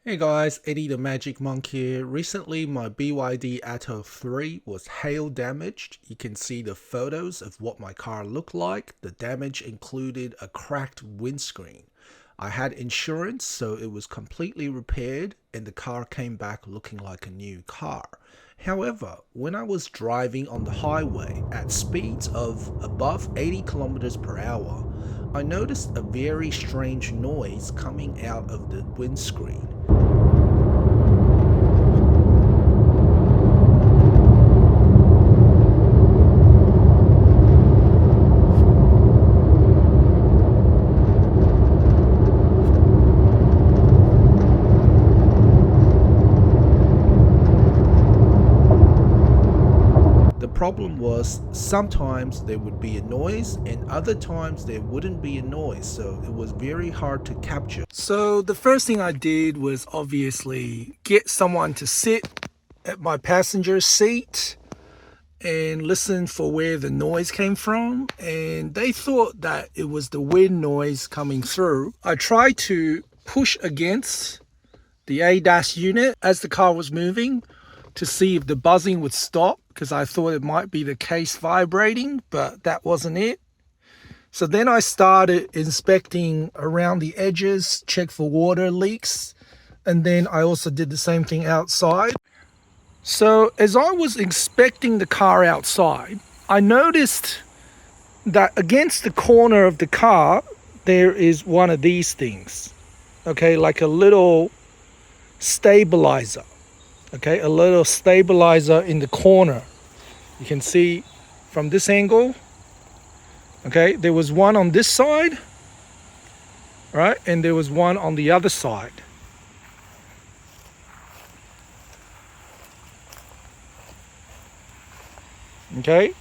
Hey guys, Eddie the Magic Monk here. Recently my BYD Atto 3 was hail damaged. You can see the photos of what my car looked like. The damage included a cracked windscreen. I had insurance, so it was completely repaired and the car came back looking like a new car. However, when I was driving on the highway at speeds of above 80 kilometers per hour, I noticed a very strange noise coming out of the windscreen. The problem was sometimes there would be a noise and other times there wouldn't be a noise, so it was very hard to capture. So the first thing I did was obviously get someone to sit at my passenger seat and listen for where the noise came from, and they thought that it was the wind noise coming through. I tried to push against the ADAS unit as the car was moving to see if the buzzing would stop, because I thought it might be the case vibrating, but that wasn't it. So then I started inspecting around the edges, check for water leaks, and then I also did the same thing outside. So as I was inspecting the car outside, I noticed that against the corner of the car, there is one of these things, okay, like a little stabilizer. Okay, a little stabilizer in the corner. You can see from this angle. Okay, there was one on this side, right, and there was one on the other side. Okay,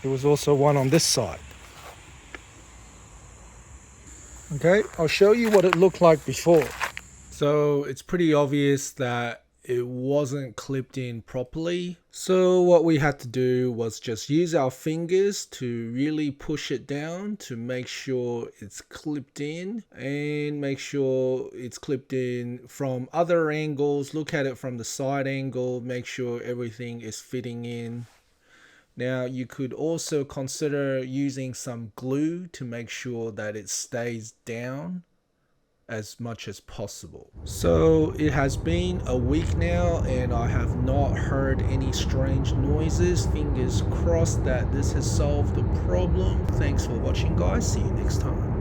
there was also one on this side. Okay, I'll show you what it looked like before. So it's pretty obvious that it wasn't clipped in properly. So what we had to do was just use our fingers to really push it down to make sure it's clipped in, and make sure it's clipped in from other angles. Look at it from the side angle, make sure everything is fitting in. Now you could also consider using some glue to make sure that it stays down as much as possible. So it has been a week now and I have not heard any strange noises. Fingers crossed that this has solved the problem. Thanks for watching guys, see you next time.